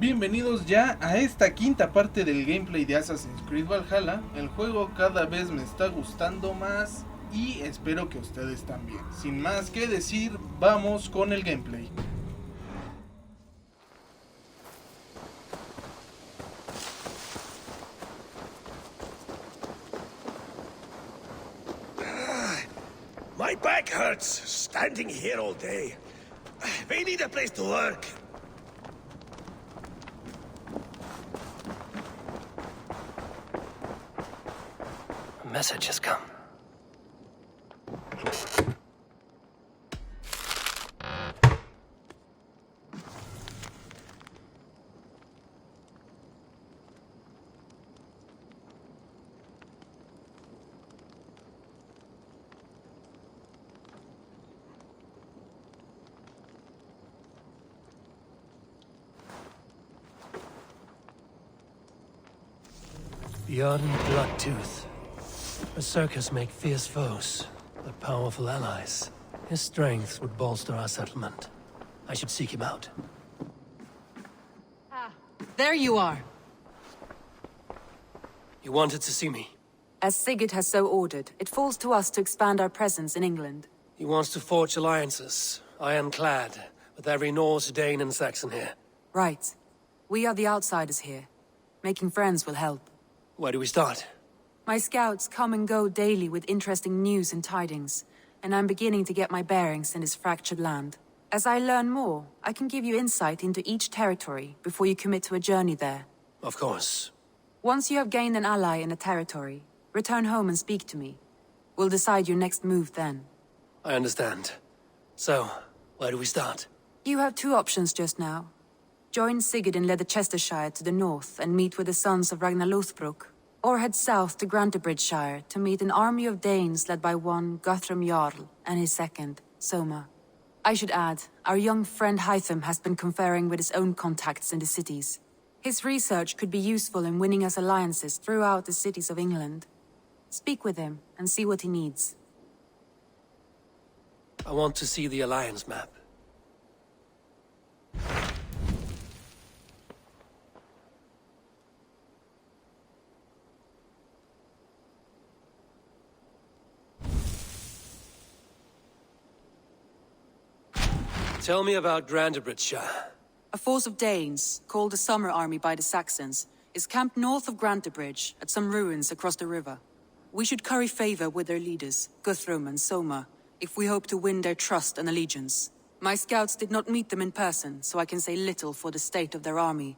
Bienvenidos ya a esta quinta parte del gameplay de Assassin's Creed Valhalla. El juego cada vez me está gustando más y espero que ustedes también. Sin más que decir, vamos con el gameplay. My back hurts, standing here all day. We need a place to work. A message has come. Beyond Bloodtooth, berserkers make fierce foes, but powerful allies. His strength would bolster our settlement. I should seek him out. There you are. You wanted to see me? As Sigurd has so ordered, it falls to us to expand our presence in England. He wants to forge alliances, ironclad, with every Norse, Dane and Saxon here. Right. We are the outsiders here. Making friends will help. Where do we start? My scouts come and go daily with interesting news and tidings, and I'm beginning to get my bearings in this fractured land. As I learn more, I can give you insight into each territory before you commit to a journey there. Of course. Once you have gained an ally in a territory, return home and speak to me. We'll decide your next move then. I understand. So, where do we start? You have two options just now. Join Sigurd in Leicestershire to the north and meet with the sons of Ragnar Lothbrok, or head south to Grantebridgeshire to meet an army of Danes led by one Guthrum Jarl and his second, Soma. I should add, our young friend Hytham has been conferring with his own contacts in the cities. His research could be useful in winning us alliances throughout the cities of England. Speak with him and see what he needs. I want to see the alliance map. Tell me about Grantebridgeshire. A force of Danes, called the Summer Army by the Saxons, is camped north of Grantebridge at some ruins across the river. We should curry favor with their leaders, Guthrum and Soma, if we hope to win their trust and allegiance. My scouts did not meet them in person, so I can say little for the state of their army.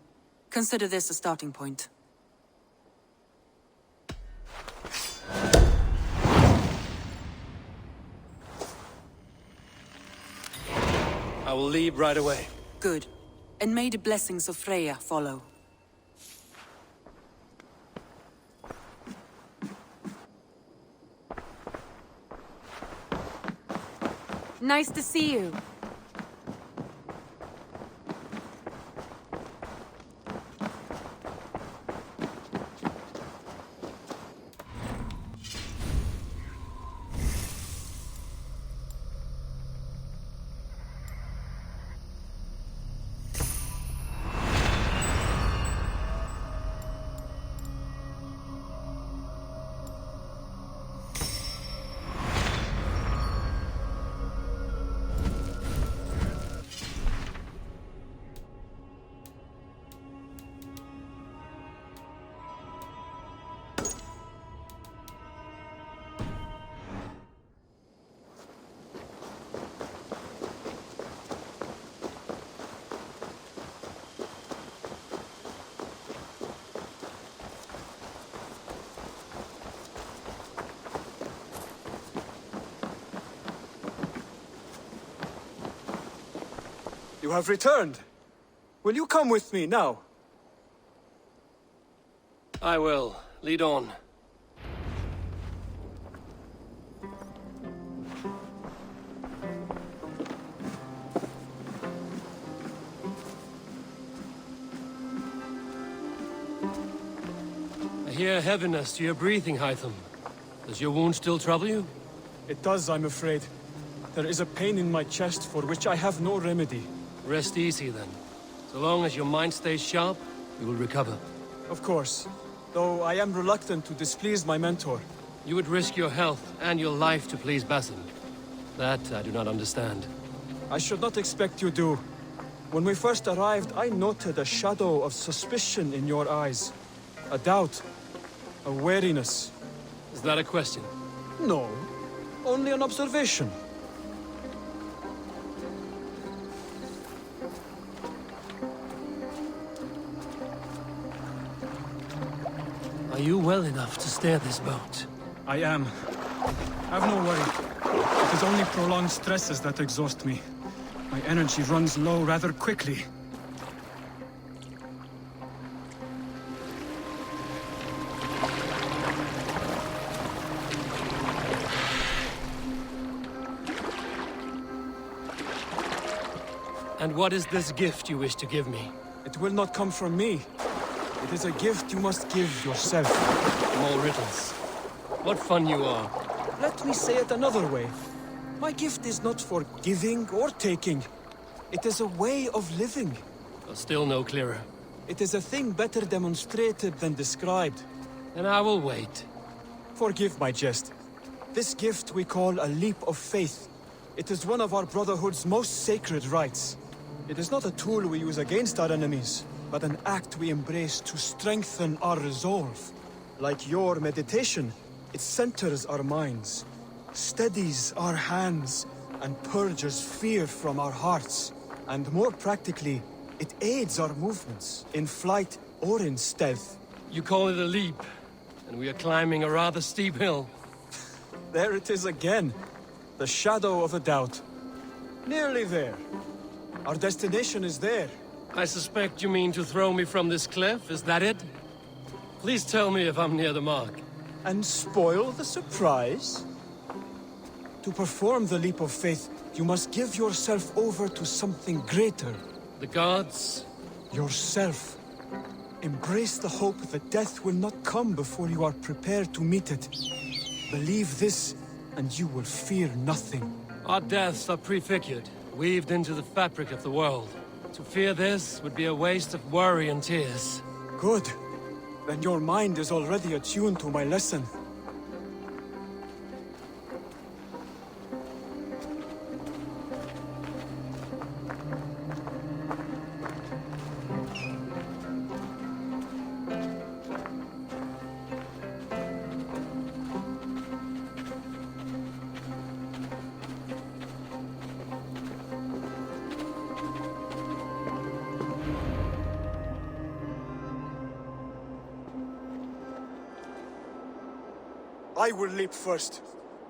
Consider this a starting point. I will leave right away. Good. And may the blessings of Freya follow. Nice to see you. You have returned. Will you come with me now? I will. Lead on. I hear heaviness to your breathing, Hytham. Does your wound still trouble you? It does, I'm afraid. There is a pain in my chest for which I have no remedy. Rest easy, then. So long as your mind stays sharp, you will recover. Of course. Though I am reluctant to displease my mentor. You would risk your health and your life to please Basim. That I do not understand. I should not expect you do. When we first arrived, I noted a shadow of suspicion in your eyes. A doubt. A wariness. Is that a question? No. Only an observation. Are you well enough to steer this boat? I am. Have no worry. It is only prolonged stresses that exhaust me. My energy runs low rather quickly. And what is this gift you wish to give me? It will not come from me. It is a gift you must give yourself. More riddles. What fun you are. Let me say it another way. My gift is not for giving or taking. It is a way of living. Still no clearer. It is a thing better demonstrated than described. Then I will wait. Forgive my jest. This gift we call a leap of faith. It is one of our Brotherhood's most sacred rites. It is not a tool we use against our enemies, but an act we embrace to strengthen our resolve. Like your meditation, it centers our minds, steadies our hands, and purges fear from our hearts. And more practically, it aids our movements, in flight or in stealth. You call it a leap, and we are climbing a rather steep hill. There it is again, the shadow of a doubt. Nearly there. Our destination is there. I suspect you mean to throw me from this cliff, is that it? Please tell me if I'm near the mark. And spoil the surprise? To perform the leap of faith, you must give yourself over to something greater. The gods? Yourself. Embrace the hope that death will not come before you are prepared to meet it. Believe this, and you will fear nothing. Our deaths are prefigured, weaved into the fabric of the world. To fear this would be a waste of worry and tears. Good. Then your mind is already attuned to my lesson. I will leap first.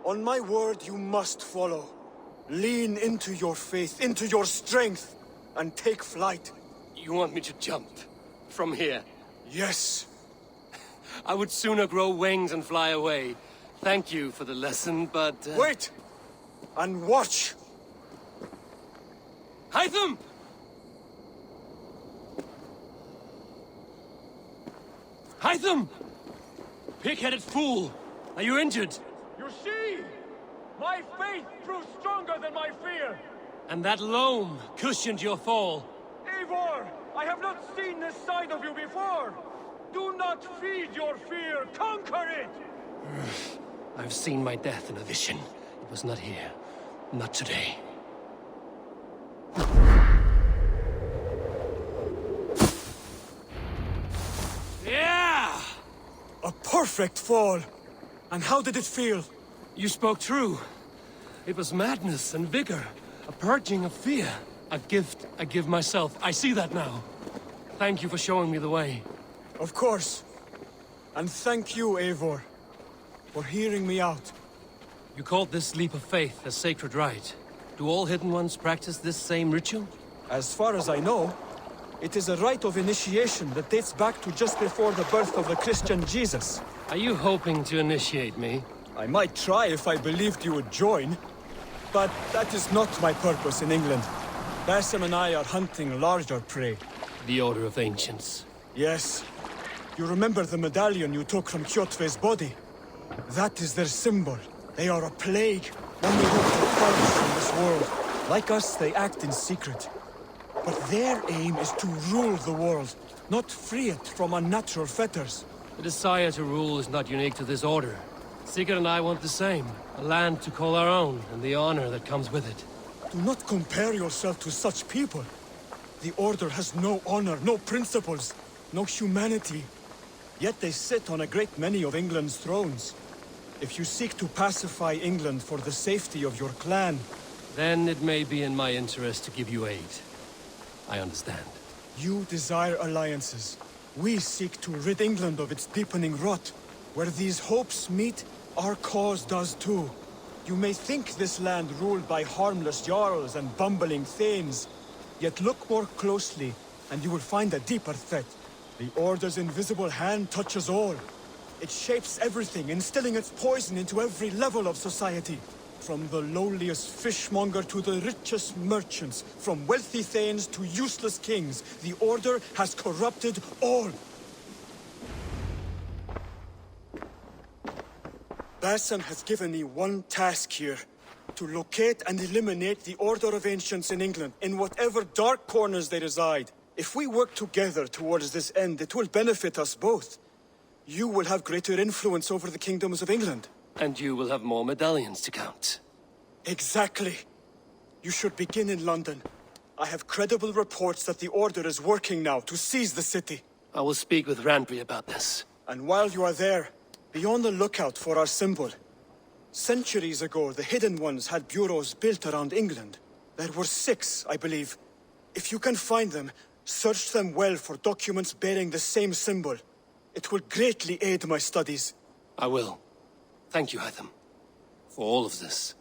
On my word, you must follow. Lean into your faith, into your strength, and take flight. You want me to jump? From here? Yes. I would sooner grow wings and fly away. Thank you for the lesson, but... Wait! And watch! Hytham! Hytham! Pig-headed fool! Are you injured? You see? My faith proved stronger than my fear! And that loam cushioned your fall. Eivor! I have not seen this side of you before! Do not feed your fear! Conquer it! I've seen my death in a vision. It was not here. Not today. Yeah! A perfect fall! And how did it feel? You spoke true. It was madness and vigor. A purging of fear. A gift I give myself. I see that now. Thank you for showing me the way. Of course. And thank you, Eivor, for hearing me out. You called this leap of faith a sacred rite. Do all Hidden Ones practice this same ritual? As far as I know, it is a rite of initiation that dates back to just before the birth of the Christian Jesus. Are you hoping to initiate me? I might try if I believed you would join. But that is not my purpose in England. Basim and I are hunting larger prey. The Order of Ancients. Yes. You remember the medallion you took from Kjotve's body? That is their symbol. They are a plague, only hope for purpose in this world. Like us, they act in secret. But their aim is to rule the world, not free it from unnatural fetters. The desire to rule is not unique to this order. Sigurd and I want the same. A land to call our own, and the honor that comes with it. Do not compare yourself to such people. The Order has no honor, no principles, no humanity. Yet they sit on a great many of England's thrones. If you seek to pacify England for the safety of your clan... Then it may be in my interest to give you aid. I understand. You desire alliances. We seek to rid England of its deepening rot. Where these hopes meet, our cause does too. You may think this land ruled by harmless jarls and bumbling thanes. Yet look more closely, and you will find a deeper threat. The Order's invisible hand touches all. It shapes everything, instilling its poison into every level of society. From the lowliest fishmonger to the richest merchants, from wealthy thanes to useless kings, the Order has corrupted all. Basan has given me one task here. To locate and eliminate the Order of Ancients in England, in whatever dark corners they reside. If we work together towards this end, it will benefit us both. You will have greater influence over the kingdoms of England. And you will have more medallions to count. Exactly. You should begin in London. I have credible reports that the Order is working now to seize the city. I will speak with Randbury about this. And while you are there, be on the lookout for our symbol. Centuries ago, the Hidden Ones had bureaus built around England. There were 6, I believe. If you can find them, search them well for documents bearing the same symbol. It will greatly aid my studies. I will. Thank you, Hytham, for all of this.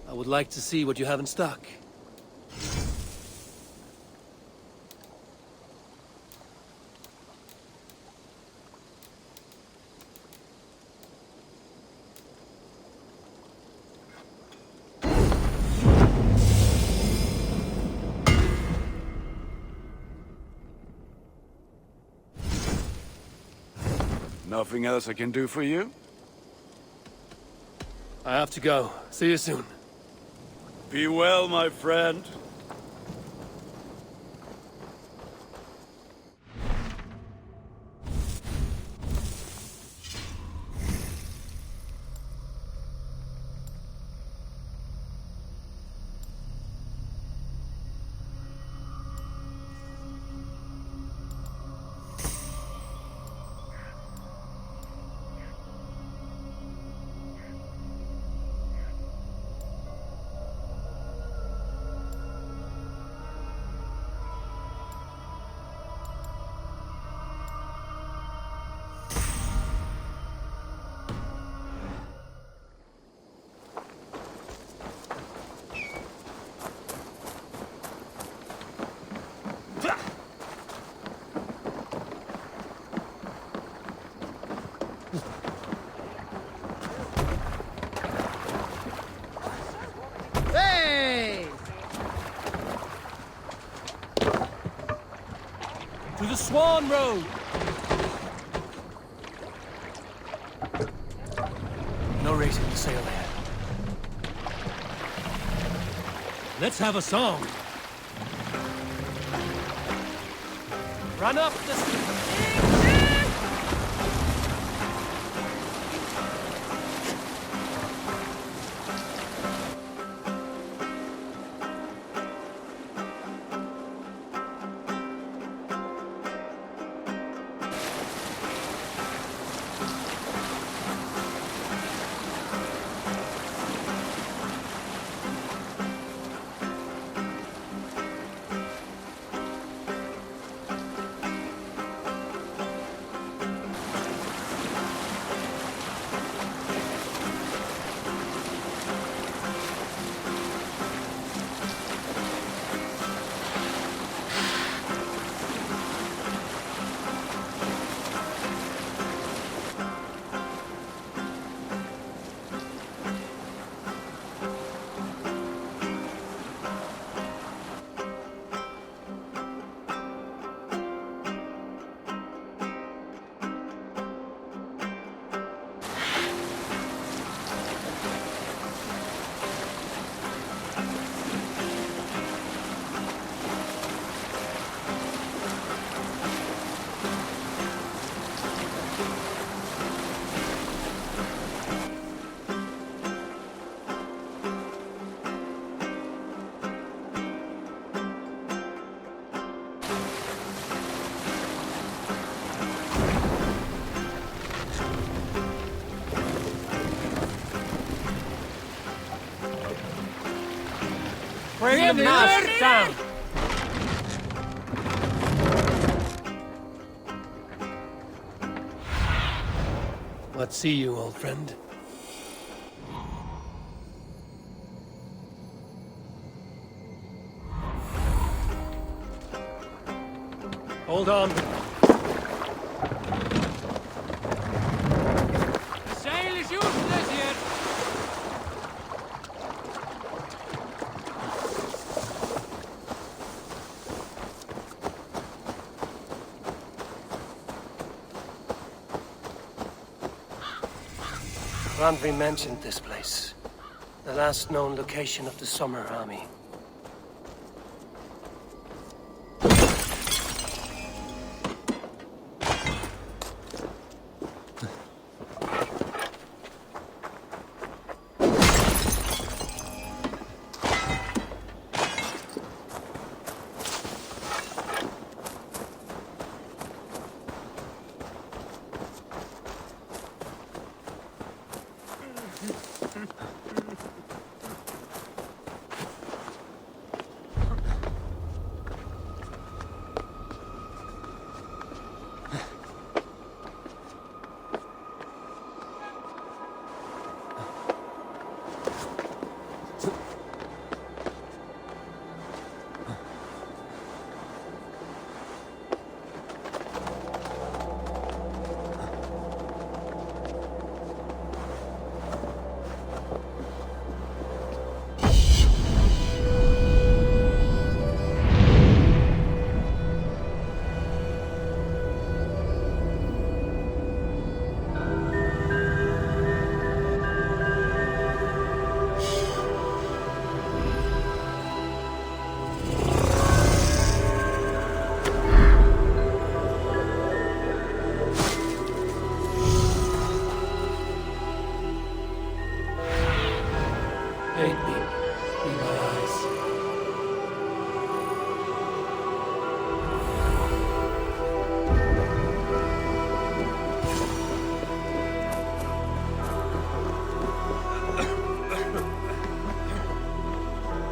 I would like to see what you have in stock. Nothing else I can do for you? I have to go. See you soon. Be well, my friend. Swan Road! No raising the sail there. Let's have a song. Run up the... Bring the mast down! What see you, old friend? Hold on. The sail is useless here! Randvi mentioned this place. The last known location of the Summer Army.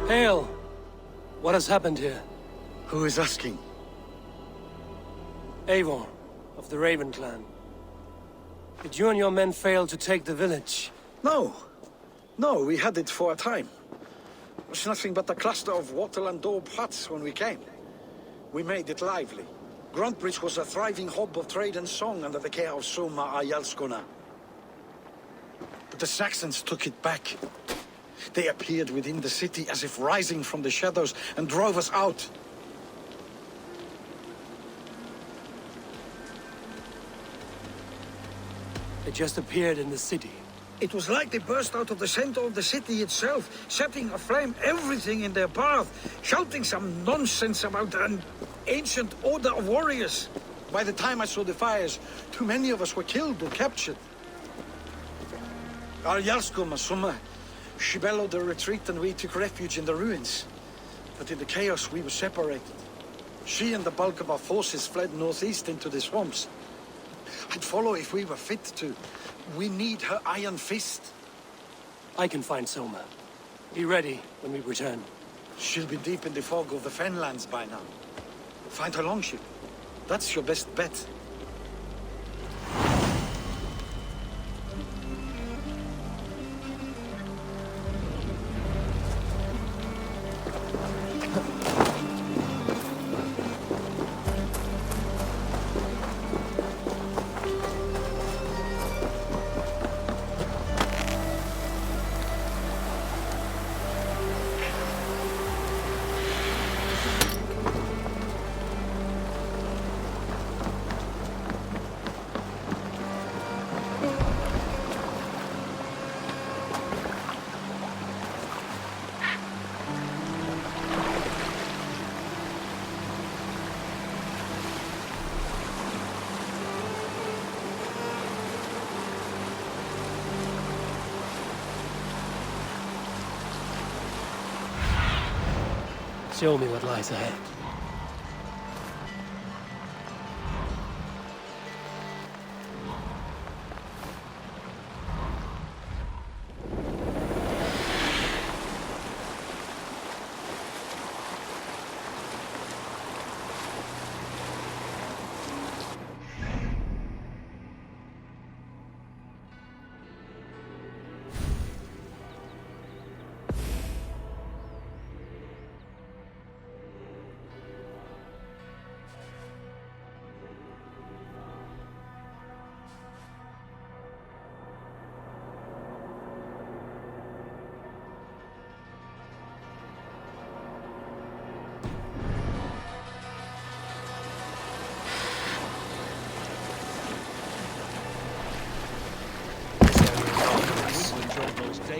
Hail! What has happened here? Who is asking? Eivor, of the Raven clan. Did you and your men fail to take the village? No. No, we had it for a time. It was nothing but a cluster of wattle and daub huts when we came. We made it lively. Gruntbridge was a thriving hub of trade and song under the care of Soma Ayalskona. But the Saxons took it back. They appeared within the city as if rising from the shadows and drove us out. They just appeared in the city. It was like they burst out of the center of the city itself, setting aflame everything in their path, shouting some nonsense about an ancient order of warriors. By the time I saw the fires, too many of us were killed or captured. Our Yarsko Masuma, she bellowed a retreat and we took refuge in the ruins. But in the chaos, we were separated. She and the bulk of our forces fled northeast into the swamps. I'd follow if we were fit to. We need her iron fist. I can find Soma. Be ready when we return. She'll be deep in the fog of the Fenlands by now. Find her longship. That's your best bet. Show me what lies ahead.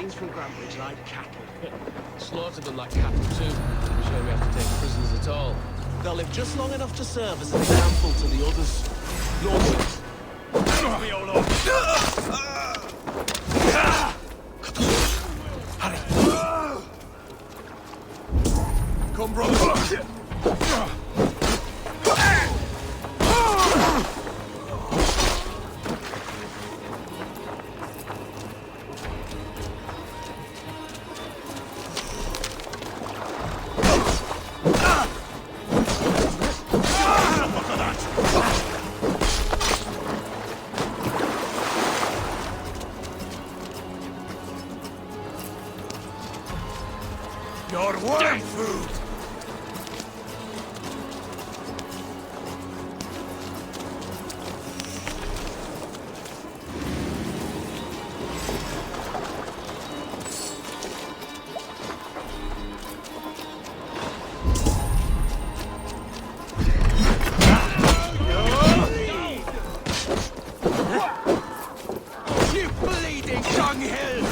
From Grantbridge like cattle. Slaughtered them like cattle too. I'm sure we have to take prisoners at all. They'll live just long enough to serve as an example to the others. Lords. Me, oh Lord. Hurry. Come, brother. Your worm food! You bleeding dunghill!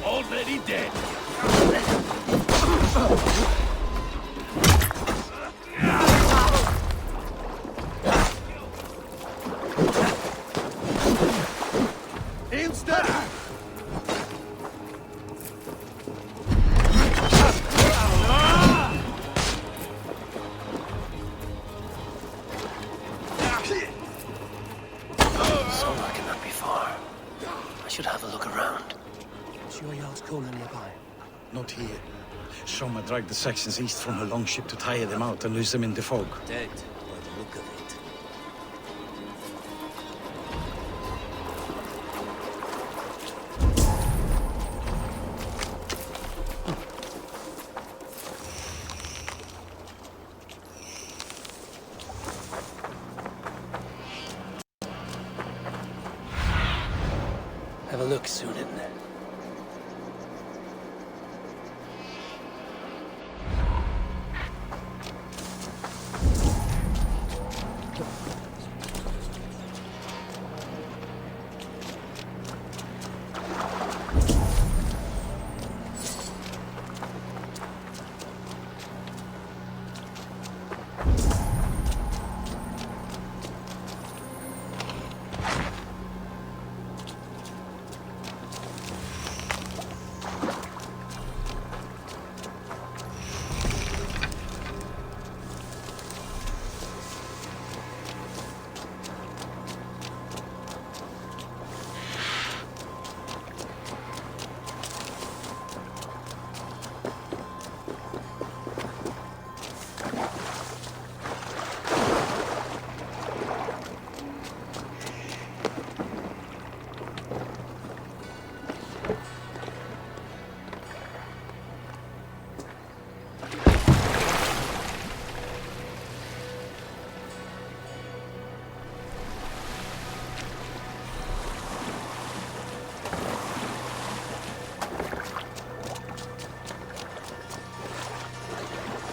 Already dead. Instant. Soma cannot be far. I should have a look around. Is your yacht Kona nearby? Not here. Soma dragged the Saxons east from her longship to tire them out and lose them in the fog. Dead, by the look of it. Have a look, Sunan.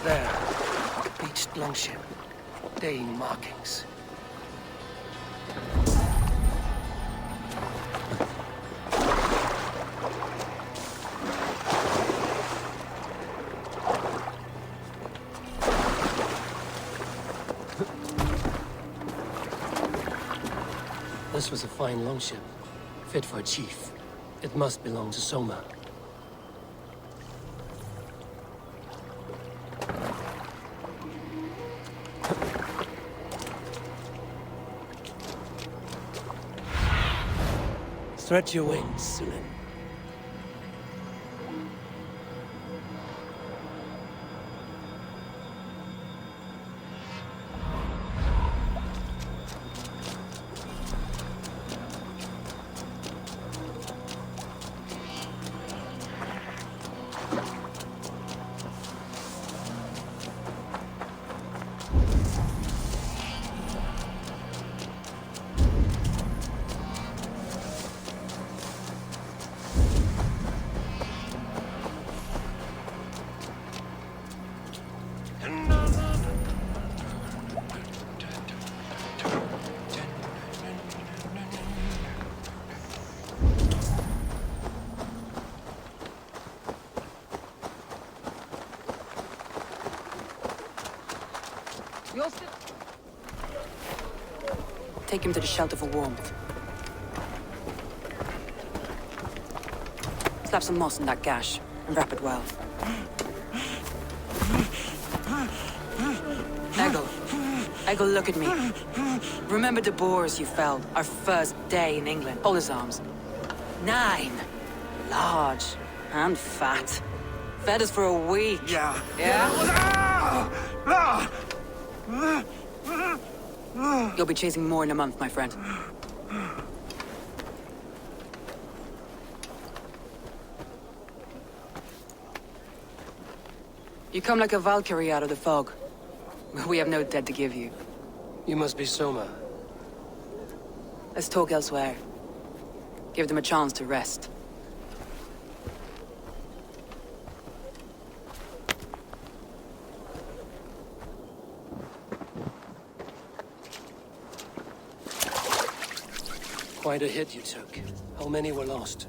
There. Beached longship. Dane markings. This was a fine longship. Fit for a chief. It must belong to Soma. Stretch your wings, Sunan. Take him to the shelter for warmth. Slap some moss in that gash and wrap it well. Eggle, look at me. Remember the boars you felled our first day in England? Hold his arms. 9. Large and fat. Fed us for a week. Yeah. You'll be chasing more in a month, my friend. You come like a Valkyrie out of the fog. We have no dead to give you. You must be Soma. Let's talk elsewhere. Give them a chance to rest. Quite a hit you took. How many were lost?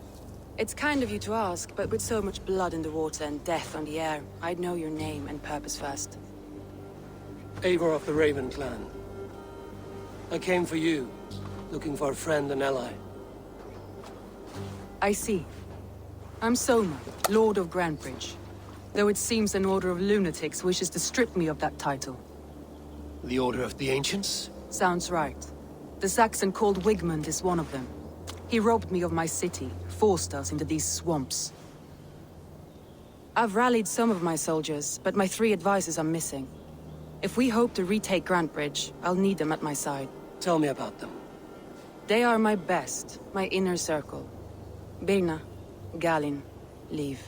It's kind of you to ask, but with so much blood in the water and death on the air, I'd know your name and purpose first. Eivor of the Raven clan. I came for you, looking for a friend and ally. I see. I'm Soma, Lord of Grandbridge. Though it seems an order of lunatics wishes to strip me of that title. The Order of the Ancients? Sounds right. The Saxon called Wigmund is one of them. He robbed me of my city, forced us into these swamps. I've rallied some of my soldiers, but my 3 advisors are missing. If we hope to retake Grantebridge, I'll need them at my side. Tell me about them. They are my best, my inner circle. Birna, Galin, Liv.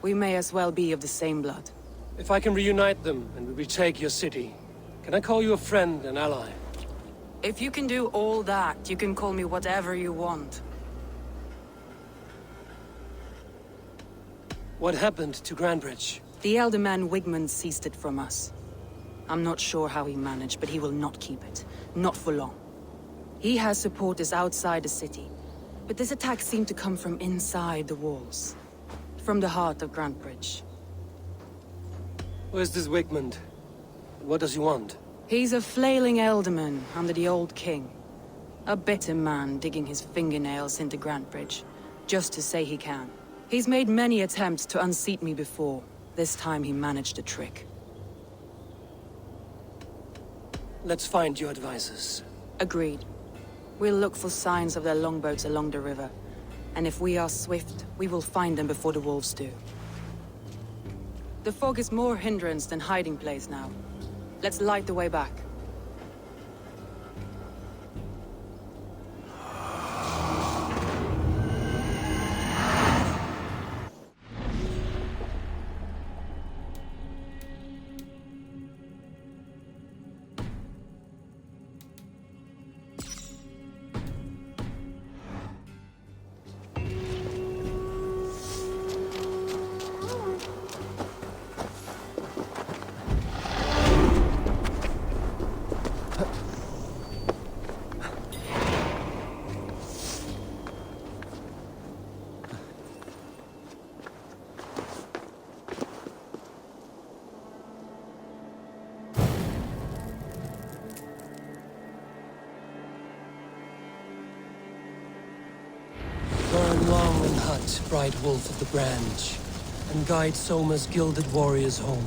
We may as well be of the same blood. If I can reunite them and we retake your city, can I call you a friend and ally? If you can do all that, you can call me whatever you want. What happened to Grantebridge? The elder man Wigmund seized it from us. I'm not sure how he managed, but he will not keep it. Not for long. He has supporters outside the city, but this attack seemed to come from inside the walls. From the heart of Grantebridge. Where's this Wigmund? What does he want? He's a flailing elderman under the old king. A bitter man digging his fingernails into Grantebridge, just to say he can. He's made many attempts to unseat me before. This time he managed a trick. Let's find your advisors. Agreed. We'll look for signs of their longboats along the river. And if we are swift, we will find them before the wolves do. The fog is more hindrance than hiding place now. Let's light the way back. Burn long and hot, bright wolf of the branch, and guide Soma's gilded warriors home.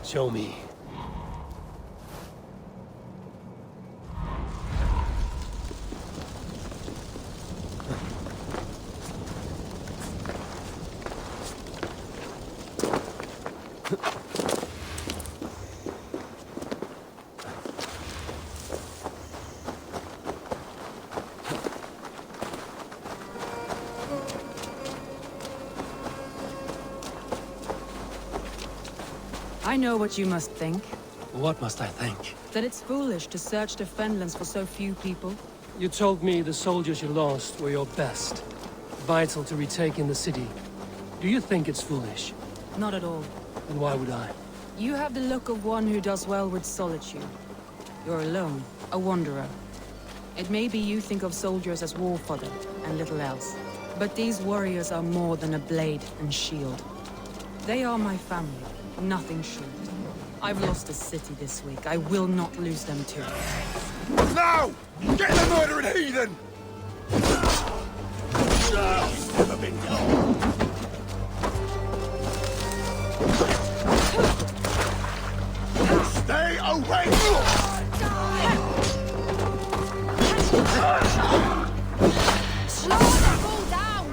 Show me. I know what you must think. What must I think? That it's foolish to search the Fenlands for so few people. You told me the soldiers you lost were your best. Vital to retaking the city. Do you think it's foolish? Not at all. Then why would I? You have the look of one who does well with solitude. You're alone, a wanderer. It may be you think of soldiers as war fodder and little else. But these warriors are more than a blade and shield. They are my family, nothing short. I've lost a city this week. I will not lose them too. Now! Get the murdering heathen! He's never been done. Stay away! Slow them all down!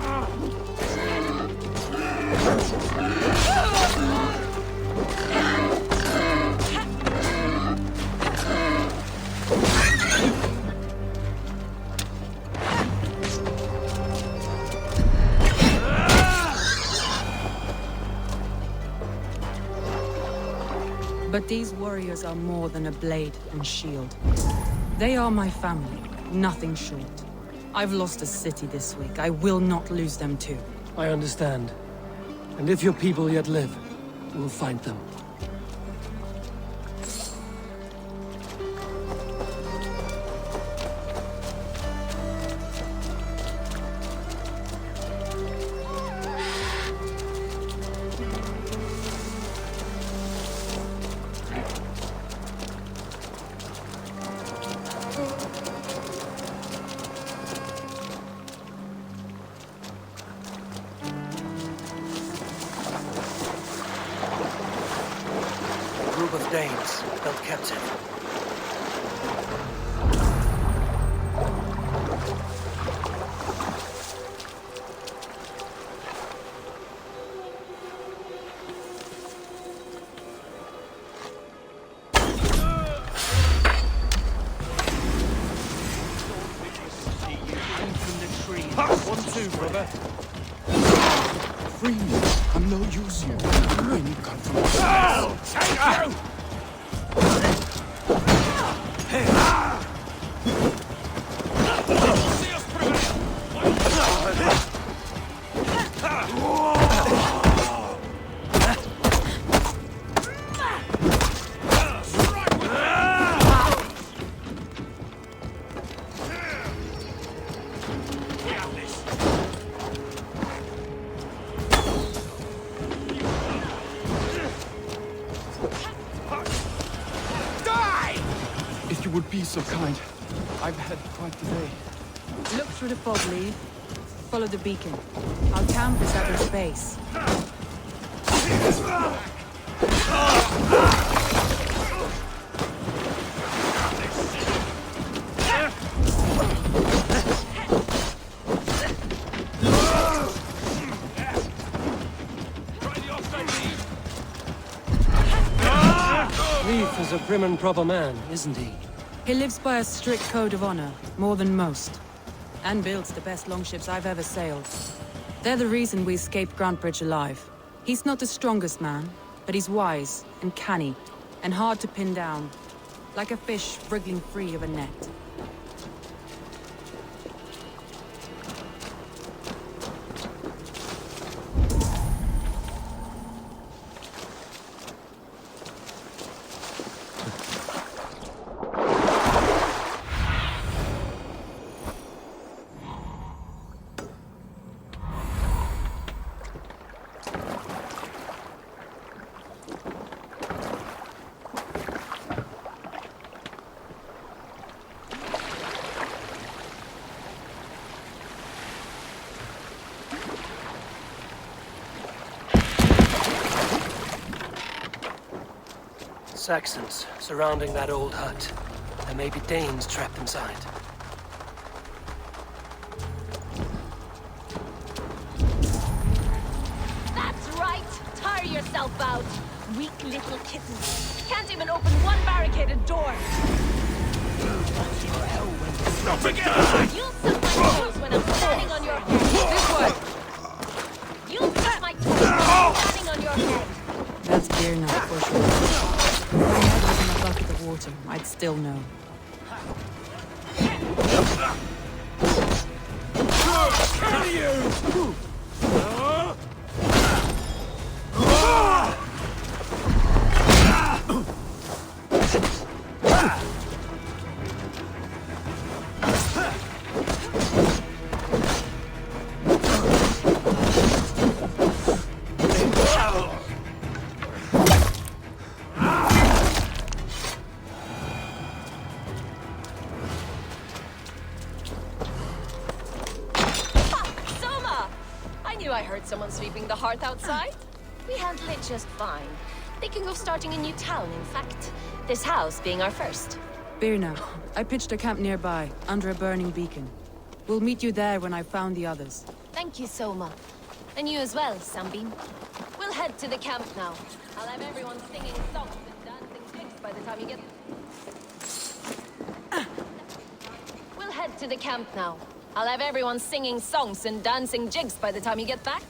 But these warriors are more than a blade and shield. They are my family, nothing short. I've lost a city this week. I will not lose them too. I understand. And if your people yet live, we'll find them. group of Danes held captive. Brother. Free me. I'm no use here. When you come from I'll take you! See us would be so kind. I've had quite the day. Look through the fog, Lee. Follow the beacon. Our camp is at its base. Leif is a prim and proper man, isn't he? He lives by a strict code of honor, more than most. And builds the best longships I've ever sailed. They're the reason we escaped Grantebridge alive. He's not the strongest man, but he's wise and canny, and hard to pin down. Like a fish wriggling free of a net. Saxons surrounding that old hut. There may be Danes trapped inside. That's right! Tire yourself out! Weak little kittens. Can't even open one barricaded door. Not again! You'll suck my toes when I'm standing on your head. This way! You'll suck my toes when I'm standing on your head. That's beer now, for sure. If my head was in a bucket of water, I'd still know. Can you? Someone sweeping the hearth outside? We handle it just fine. Thinking of starting a new town, in fact. This house being our first. Birna, I pitched a camp nearby, under a burning beacon. We'll meet you there when I've found the others. Thank you, Soma. And you as well, Sunbeam. We'll head to the camp now. I'll have everyone singing songs and dancing jigs by the time you get... We'll head to the camp now. I'll have everyone singing songs and dancing jigs by the time you get back.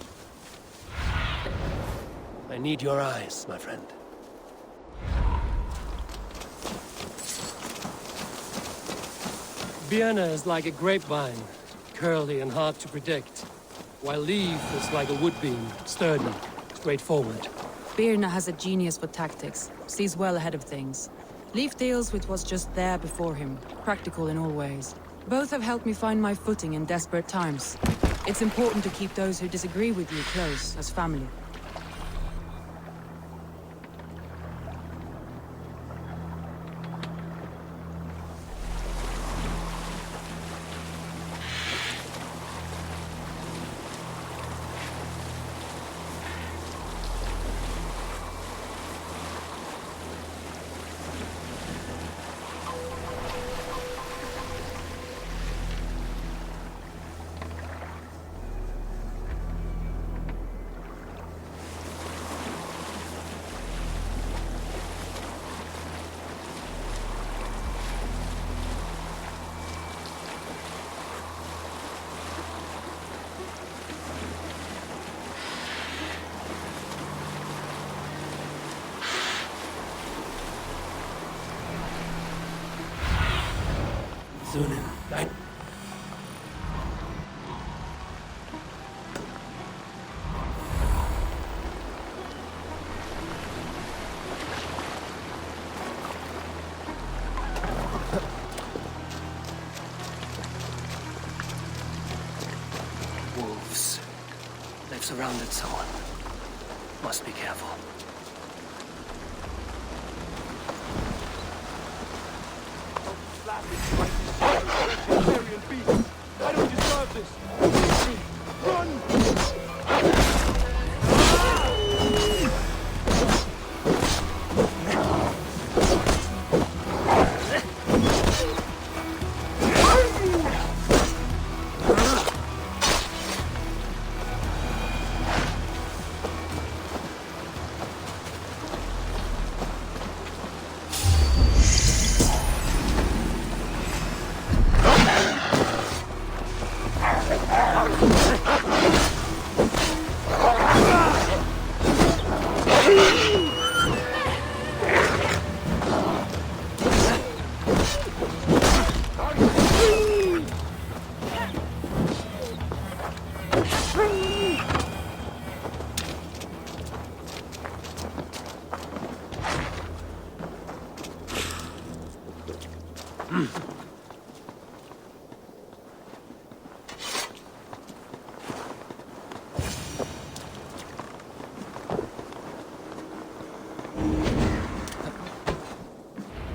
I need your eyes, my friend. Vienna is like a grapevine, curly and hard to predict, while Leif is like a wood beam, sturdy, straightforward. Birna has a genius for tactics, sees well ahead of things. Leif deals with what's just there before him, practical in all ways. Both have helped me find my footing in desperate times. It's important to keep those who disagree with you close, as family. Thunin. Wolves. They've surrounded someone. Must be careful. I don't deserve this! Run!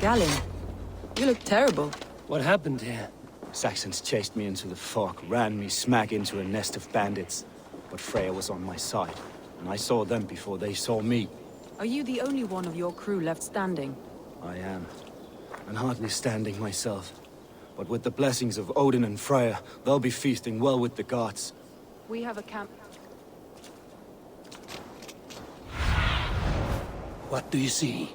Galen, you look terrible. What happened here? Saxons chased me into the fog, ran me smack into a nest of bandits. But Freya was on my side, and I saw them before they saw me. Are you the only one of your crew left standing? I am, and hardly standing myself. But with the blessings of Odin and Freya, they'll be feasting well with the gods. We have a camp. What do you see?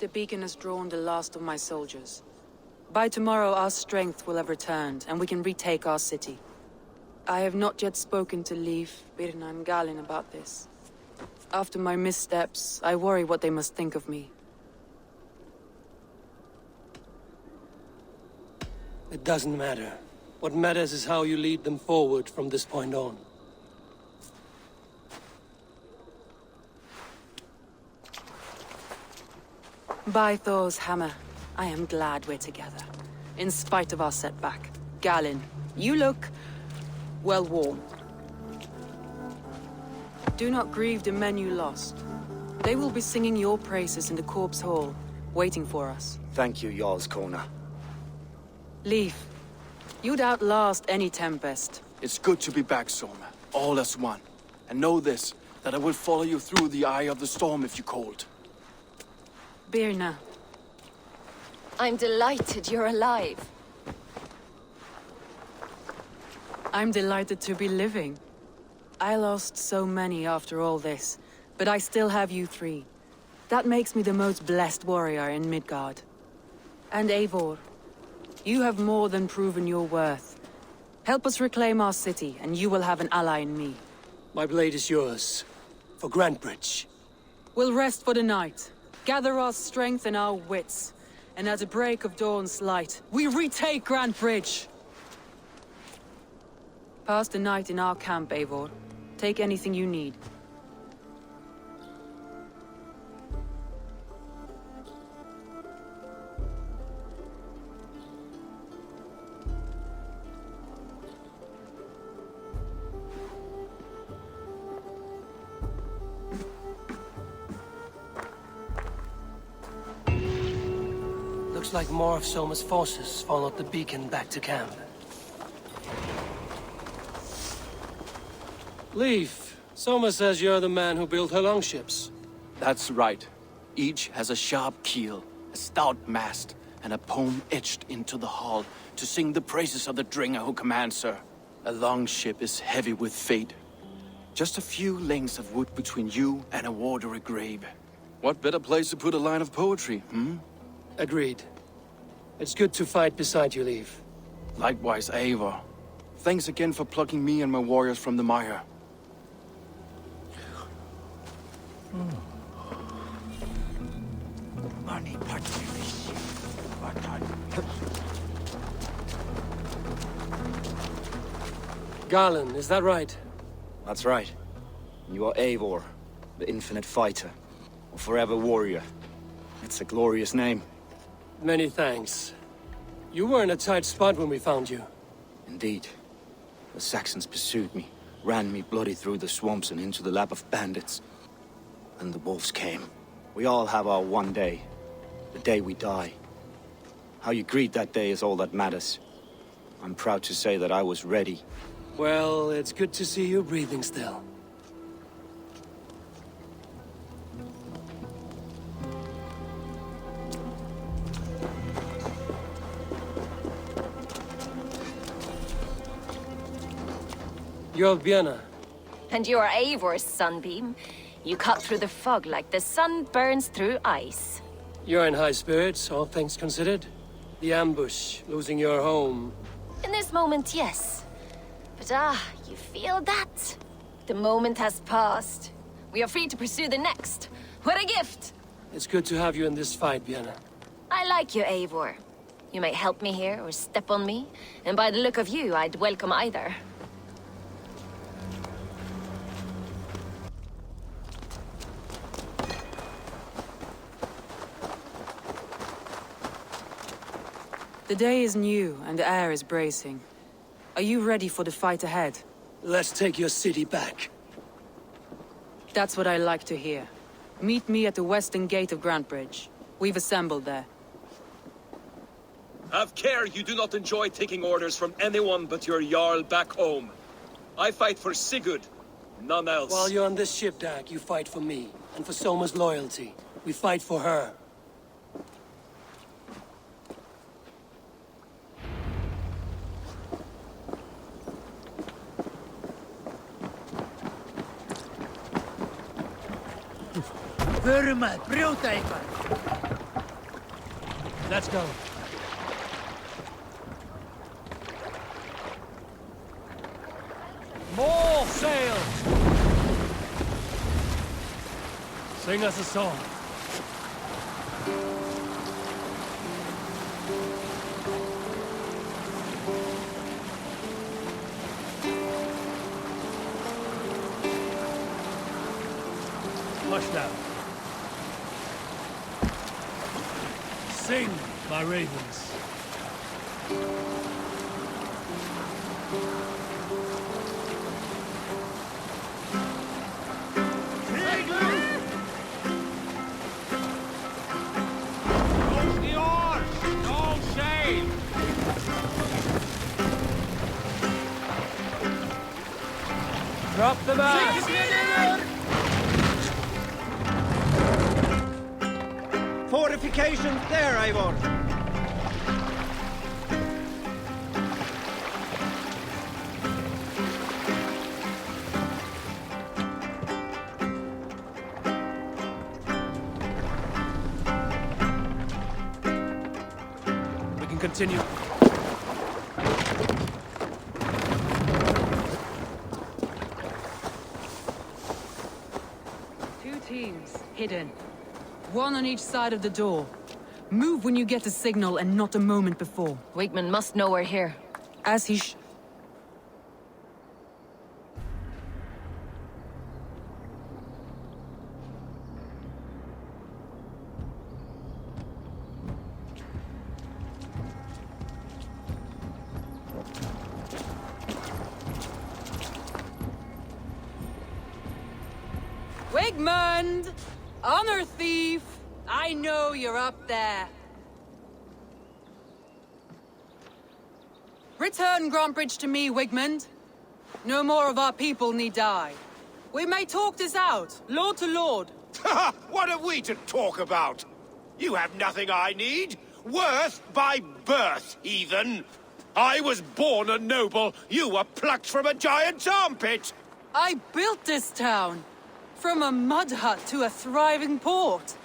The beacon has drawn the last of my soldiers. By tomorrow, our strength will have returned, and we can retake our city. I have not yet spoken to Leif, Birna, and Galen about this. After my missteps, I worry what they must think of me. It doesn't matter. What matters is how you lead them forward from this point on. By Thor's hammer, I am glad we're together. In spite of our setback. Galen, you look... well worn. Do not grieve the men you lost. They will be singing your praises in the Corpse Hall, waiting for us. Thank you, Jarl's Kona. Leave. You'd outlast any tempest. It's good to be back, Soma. All as one. And know this, that I will follow you through the eye of the storm if you cold. Birna. I'm delighted you're alive. I'm delighted to be living. I lost so many after all this, but I still have you three. That makes me the most blessed warrior in Midgard. And Eivor, you have more than proven your worth. Help us reclaim our city, and you will have an ally in me. My blade is yours. For Grantebridge. We'll rest for the night, gather our strength and our wits, and at the break of dawn's light, we retake Grantebridge! Pass the night in our camp, Eivor. Take anything you need. Looks like more of Soma's forces followed the beacon back to camp. Leif, Soma says you're the man who built her longships. That's right. Each has a sharp keel, a stout mast, and a poem etched into the hull to sing the praises of the Dringer who commands her. A longship is heavy with fate. Just a few lengths of wood between you and a watery grave. What better place to put a line of poetry, hmm? Agreed. It's good to fight beside you, Leif. Likewise, Eivor. Thanks again for plucking me and my warriors from the mire. Garland, is that right? That's right. You are Eivor, the infinite fighter, or forever warrior. It's a glorious name. Many thanks. You were in a tight spot when we found you. Indeed. The Saxons pursued me, ran me bloody through the swamps and into the lap of bandits. And the wolves came. We all have our one day. The day we die. How you greet that day is all that matters. I'm proud to say that I was ready. Well, it's good to see you breathing still. You're Birna. And you're Eivor's sunbeam. You cut through the fog like the sun burns through ice. You're in high spirits, all things considered. The ambush, losing your home. In this moment, yes. But you feel that? The moment has passed. We are free to pursue the next. What a gift! It's good to have you in this fight, Birna. I like you, Eivor. You may help me here or step on me, and by the look of you, I'd welcome either. The day is new, and the air is bracing. Are you ready for the fight ahead? Let's take your city back. That's what I like to hear. Meet me at the western gate of Grantebridge. We've assembled there. Have care you do not enjoy taking orders from anyone but your Jarl back home. I fight for Sigurd, none else. While you're on this ship, Dag, you fight for me, and for Soma's loyalty. We fight for her. Let's go. More sails! Sing us a song. Hush now. Sing, my ravens. the man! Fortifications there, Eivor! We can continue. Two teams, hidden. One on each side of the door. Move when you get a signal and not a moment before. Wakeman must know we're here. As he sh... Wigmund! Honor thief! I know you're up there. Return Grantbridge to me, Wigmund. No more of our people need die. We may talk this out, lord to lord. What have we to talk about? You have nothing I need. Worth by birth, heathen. I was born a noble. You were plucked from a giant's armpit. I built this town. From a mud hut to a thriving port.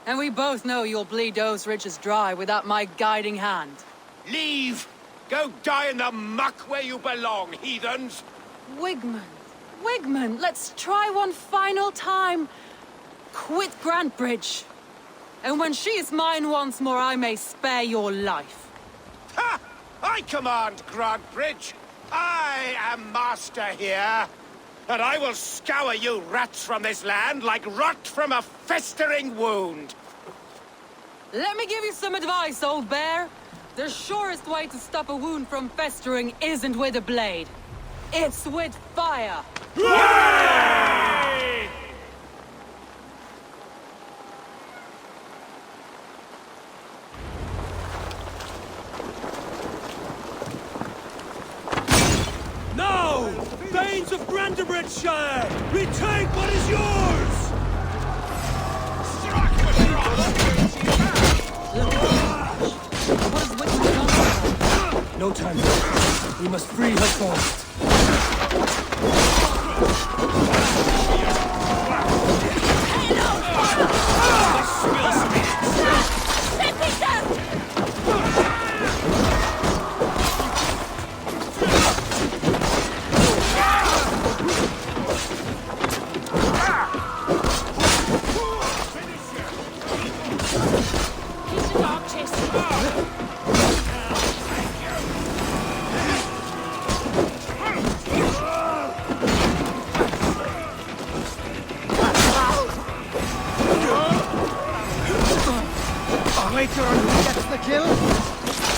And we both know you'll bleed those riches dry without my guiding hand. Leave! Go die in the muck where you belong, heathens! Wigmund, Wigmund, let's try one final time. Quit Grantbridge. And when she is mine once more, I may spare your life. Ha! I command Grantbridge. I am master here. And I will scour you rats from this land like rot from a festering wound. Let me give you some advice, old bear. The surest way to stop a wound from festering isn't with a blade. It's with fire. Hooray! No! Thanes of Grantebridgeshire! Retake what is yours! What is Wigmund done? No time. We must free her first.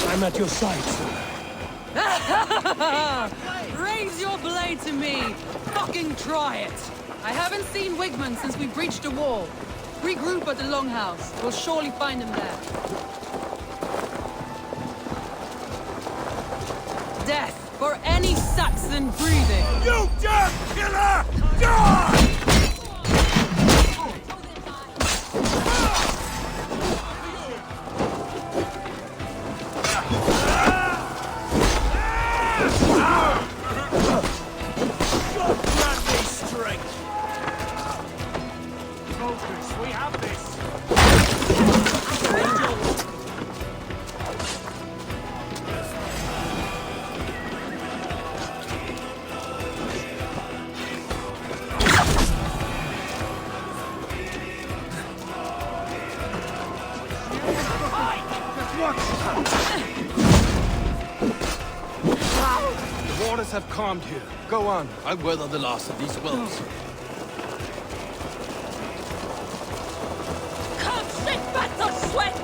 I'm at your side, sir. Raise your blade to me! Fucking try it! I haven't seen Wigmund since we breached the wall. Regroup at the Longhouse. We'll surely find him there. Death for any Saxon breathing! You damn killer! Die! The waters have calmed here. Go on. I'll weather the last of these wells. Come sit back the sweat!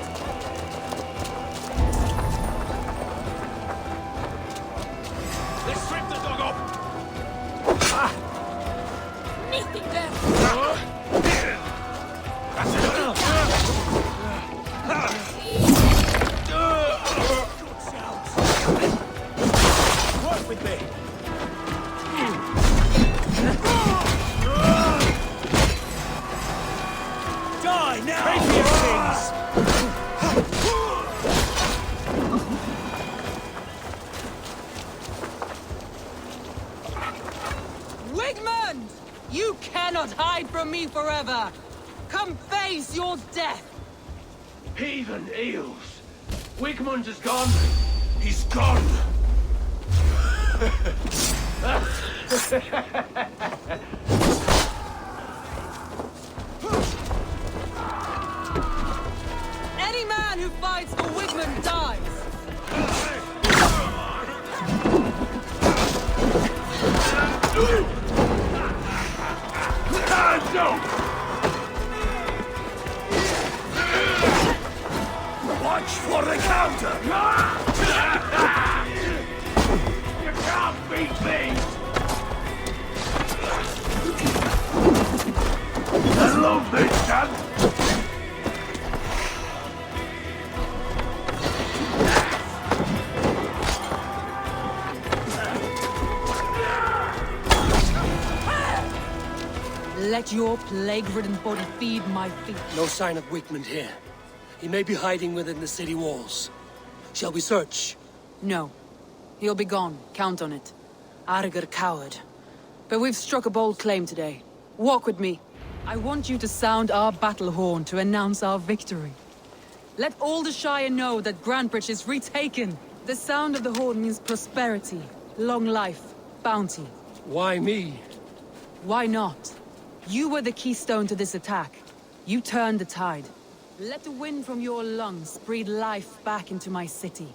Let's strip the dog up! Meeting them! That's enough! Work with me! Die now! Patriot things! Wigmund! You cannot hide from me forever! Come face your death! Heathen eels! Wigmund is gone! He's gone! Any man who fights for Wigmund dies! Watch for the counter! You can't beat me! I love this, Dad! Let your plague-ridden body feed my feet. No sign of Wigmund here. He may be hiding within the city walls. Shall we search? No. He'll be gone. Count on it. Arger coward. But we've struck a bold claim today. Walk with me. I want you to sound our battle horn to announce our victory. Let all the Shire know that Grantebridge is retaken. The sound of the horn means prosperity, long life, bounty. Why me? Why not? You were the keystone to this attack. You turned the tide. Let the wind from your lungs breathe life back into my city.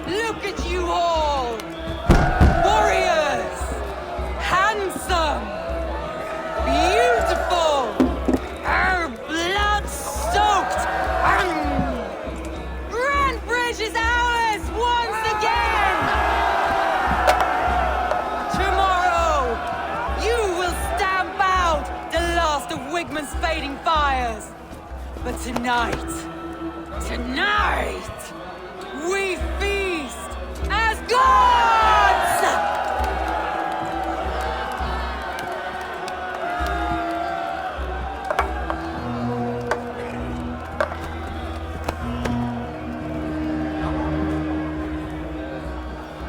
Look at you all! Warriors! Handsome! Beautiful! Blood-soaked! Grantebridge is ours once again! Tomorrow, you will stamp out the last of Wigmund's fading fires. But tonight, we feast as gods!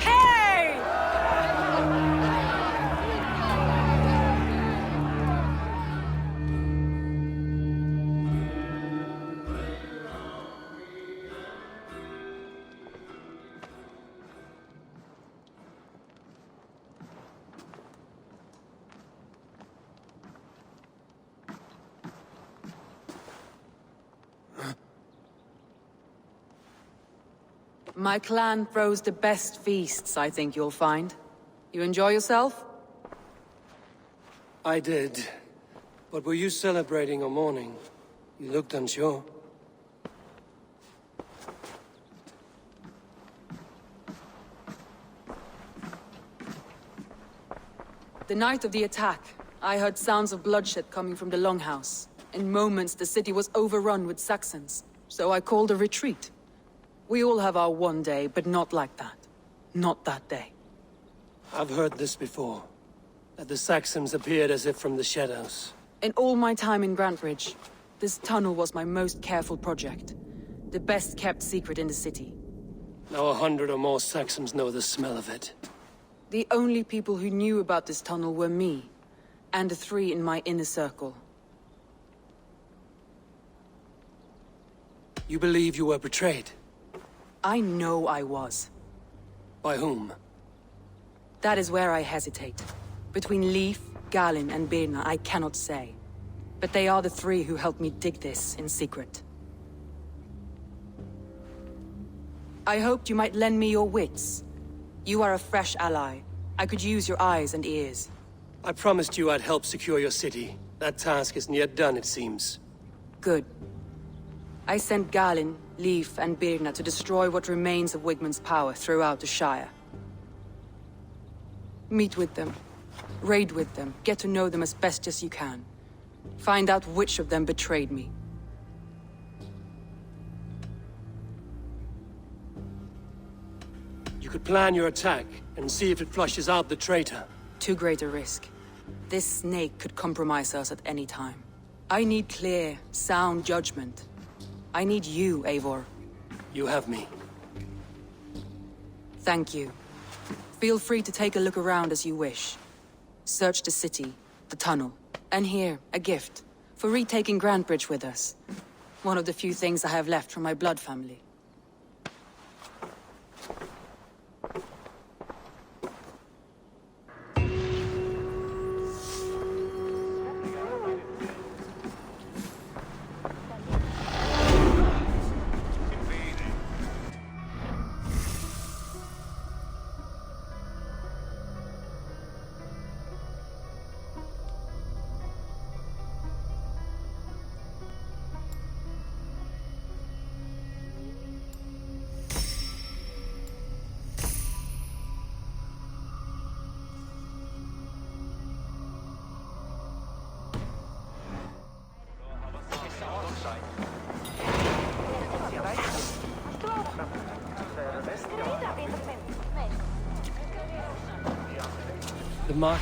Hey! My clan throws the best feasts, I think you'll find. You enjoy yourself? I did. But were you celebrating or mourning? You looked unsure. The night of the attack, I heard sounds of bloodshed coming from the Longhouse. In moments, the city was overrun with Saxons, so I called a retreat. We all have our one day, but not like that. Not that day. I've heard this before. That the Saxons appeared as if from the shadows. In all my time in Grantebridge, this tunnel was my most careful project. The best kept secret in the city. Now 100 or more Saxons know the smell of it. The only people who knew about this tunnel were me, and the 3 in my inner circle. You believe you were betrayed? I know I was. By whom? That is where I hesitate. Between Leif, Galin, and Birna, I cannot say. But they are the 3 who helped me dig this in secret. I hoped you might lend me your wits. You are a fresh ally. I could use your eyes and ears. I promised you I'd help secure your city. That task isn't yet done, it seems. Good. I sent Galin, Leif, and Birna to destroy what remains of Wigmund's power throughout the Shire. Meet with them. Raid with them. Get to know them as best as you can. Find out which of them betrayed me. You could plan your attack and see if it flushes out the traitor. Too great a risk. This snake could compromise us at any time. I need clear, sound judgment. I need you, Eivor. You have me. Thank you. Feel free to take a look around as you wish. Search the city, the tunnel, and here, a gift, for retaking Grantebridge with us. One of the few things I have left from my blood family. The mark.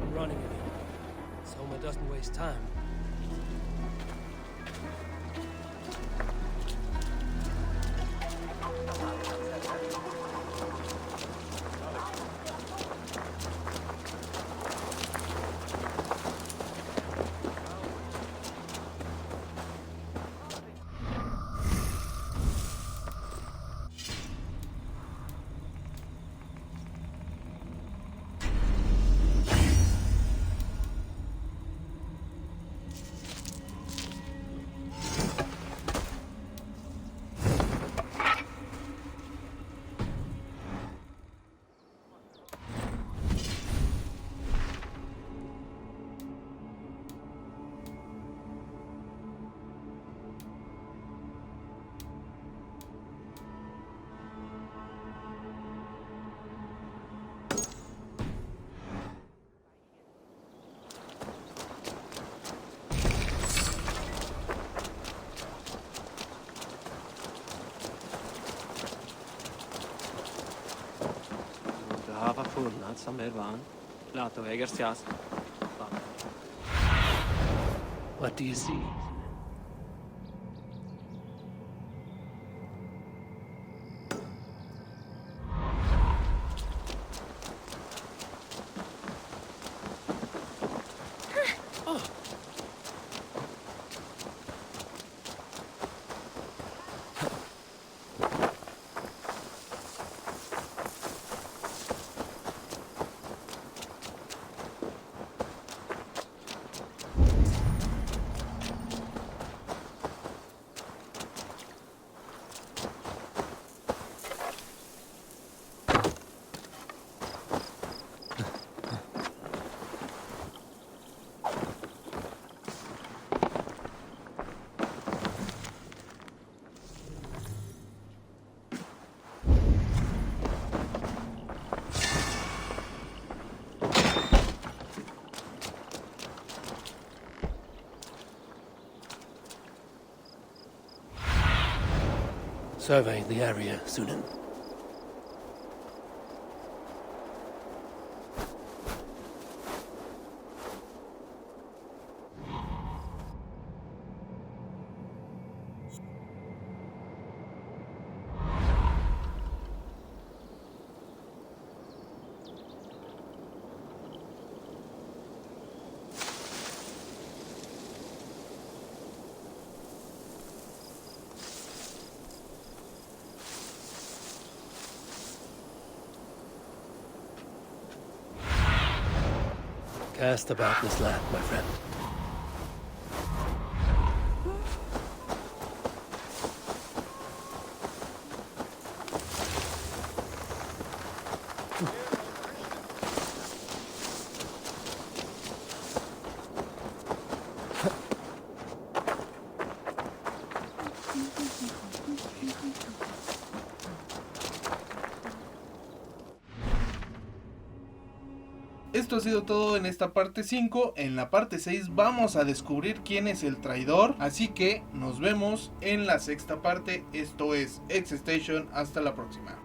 I'm running again. So Homer doesn't waste time. What do you see? Survey the area, Sunan. Cast about this land, my friend. Esto ha sido todo en esta parte 5. En la parte 6 vamos a descubrir quién es el traidor. Así que nos vemos en la sexta parte. Esto es X-Station. Hasta la próxima.